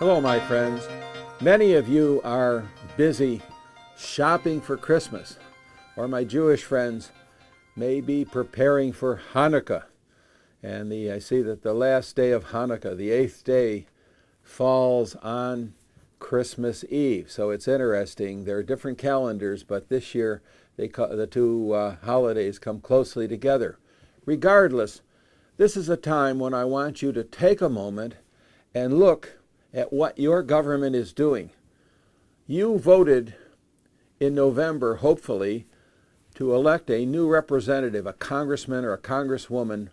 Hello, my friends. Many of you are busy shopping for Christmas, or my Jewish friends may be preparing for Hannukah. And I see that the last day of Hannukah, the 8th day, falls on Christmas Eve. So it's interesting. There are different calendars, but this year the two holidays come closely together. Regardless, this is a time when I want you to take a moment and look at what your government is doing. You voted in November, hopefully, to elect a new representative, a congressman or a congresswoman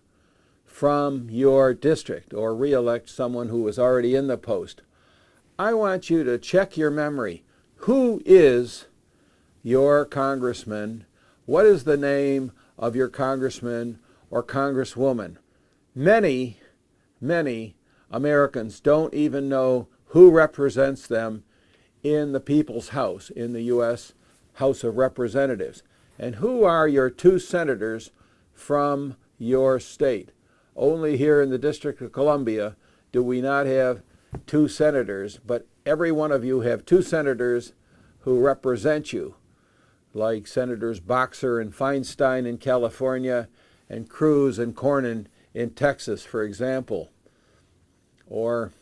from your district, or re-elect someone who was already in the post. I want you to check your memory. Who is your congressman? What is the name of your congressman or congresswoman? Many Americans don't even know who represents them in the People's House, in the U.S. House of Representatives. And who are your two senators from your state? Only here in the District of Columbia do we not have two senators, but every one of you have two senators who represent you, like Senators Boxer and Feinstein in California and Cruz and Cornyn in Texas, for example. Or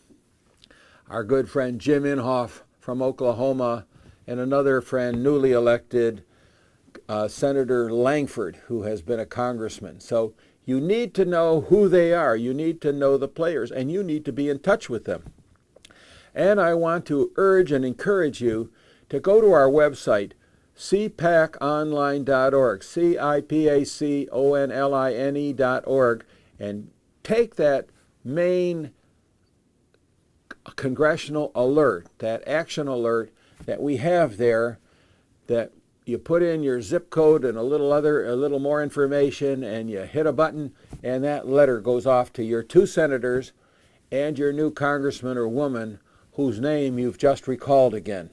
our good friend Jim Inhofe from Oklahoma, and another friend, newly elected, Senator Langford, who has been a congressman. So you need to know who they are. You need to know the players, and you need to be in touch with them. And I want to urge and encourage you to go to our website, cpaconline.org, CIPACONLINE.org, and take that main congressional alert, that action alert that we have there, that you put in your zip code and a little more information, and you hit a button, and that letter goes off to your two senators and your new congressman or woman whose name you've just recalled again.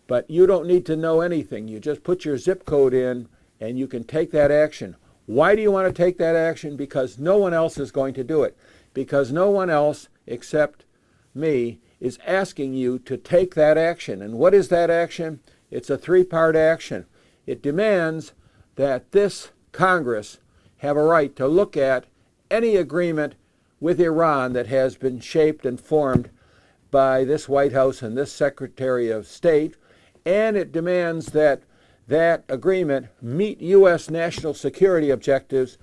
But you don't need to know anything. You just put your zip code in and you can take that action. Why do you want to take that action? Because no one else is going to do it. Because no one else except me is asking you to take that action. And what is that action? It's a three-part action. It demands that this Congress have a right to look at any agreement with Iran that has been shaped and formed by this White House and this Secretary of State, and it demands that that agreement meet U.S. national security objectives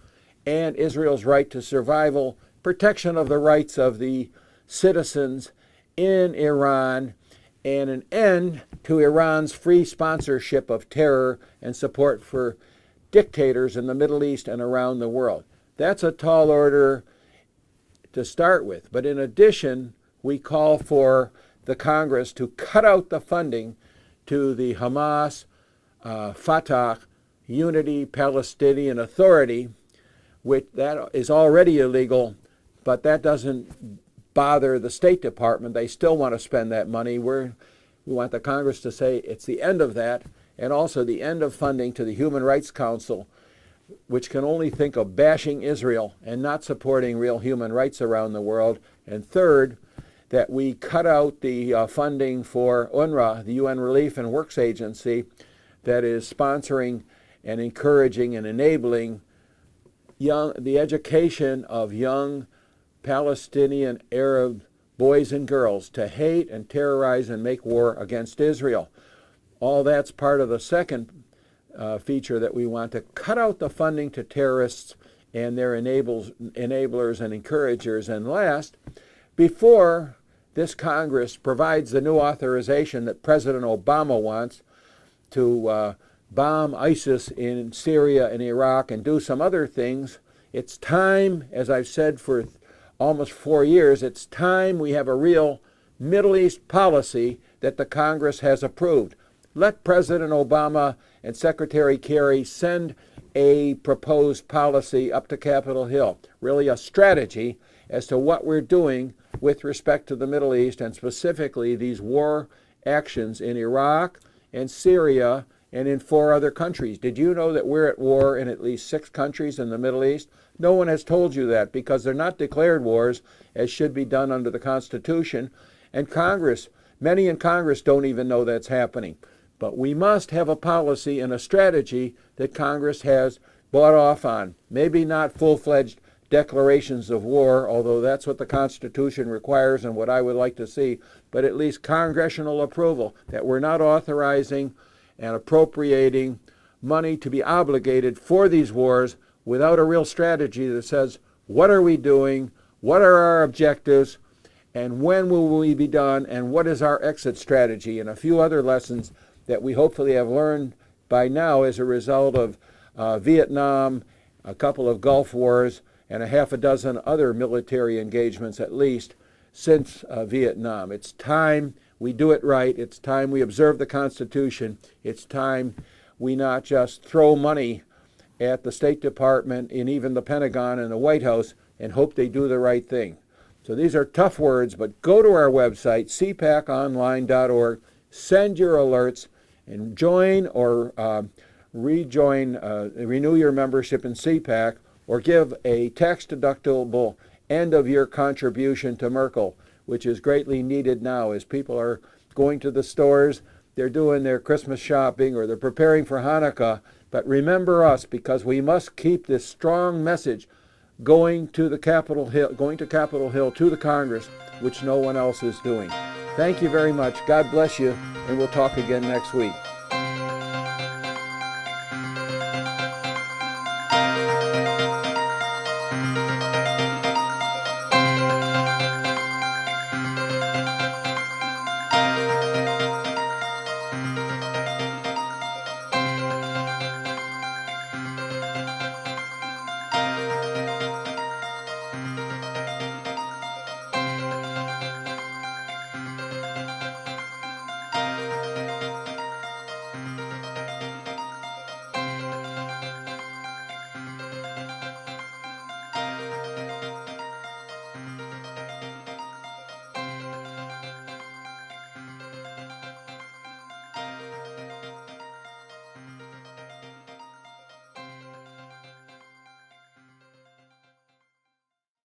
and Israel's right to survival, protection of the rights of the citizens in Iran, and an end to Iran's free sponsorship of terror and support for dictators in the Middle East and around the world. That's a tall order to start with. But in addition, we call for the Congress to cut out the funding to the Hamas, Fatah, Unity Palestinian Authority, which that is already illegal, but that doesn't bother the State Department. They still want to spend that money. We want the Congress to say it's the end of that, and also the end of funding to the Human Rights Council, which can only think of bashing Israel and not supporting real human rights around the world. And third, that we cut out the funding for UNRWA, the UN Relief and Works Agency, that is sponsoring and encouraging and enabling the education of young Palestinian Arab boys and girls to hate and terrorize and make war against Israel. All that's part of the second feature, that we want to cut out the funding to terrorists and their enablers and encouragers. And last, before this Congress provides the new authorization that President Obama wants to bomb ISIS in Syria and Iraq and do some other things, it's time, as I've said for almost 4 years, it's time we have a real Middle East policy that the Congress has approved. Let President Obama and Secretary Kerry send a proposed policy up to Capitol Hill, really a strategy as to what we're doing with respect to the Middle East, and specifically these war actions in Iraq and Syria and in 4 other countries. Did you know that we're at war in at least 6 countries in the Middle East? No one has told you that, because they're not declared wars, as should be done under the Constitution, And Congress, many in Congress don't even know that's happening. But we must have a policy and a strategy that Congress has bought off on. Maybe not full-fledged declarations of war, although that's what the Constitution requires and what I would like to see, but at least congressional approval that we're not authorizing and appropriating money to be obligated for these wars without a real strategy that says, what are we doing, what are our objectives, and when will we be done, and what is our exit strategy, and a few other lessons that we hopefully have learned by now as a result of Vietnam, a couple of Gulf wars, and a half a dozen other military engagements at least since Vietnam. It's time we do it right. It's time we observe the Constitution. It's time we not just throw money at the State Department and even the Pentagon and the White House and hope they do the right thing. So these are tough words, but go to our website, cpaconline.org, send your alerts, and join or renew your membership in CPAC, or give a tax-deductible end-of-year contribution to Merkel, which is greatly needed now as people are going to the stores, they're doing their Christmas shopping, or they're preparing for Hanukkah. But remember us, because we must keep this strong message going to Capitol Hill, to the Congress, which no one else is doing. Thank you very much. God bless you, and we'll talk again next week.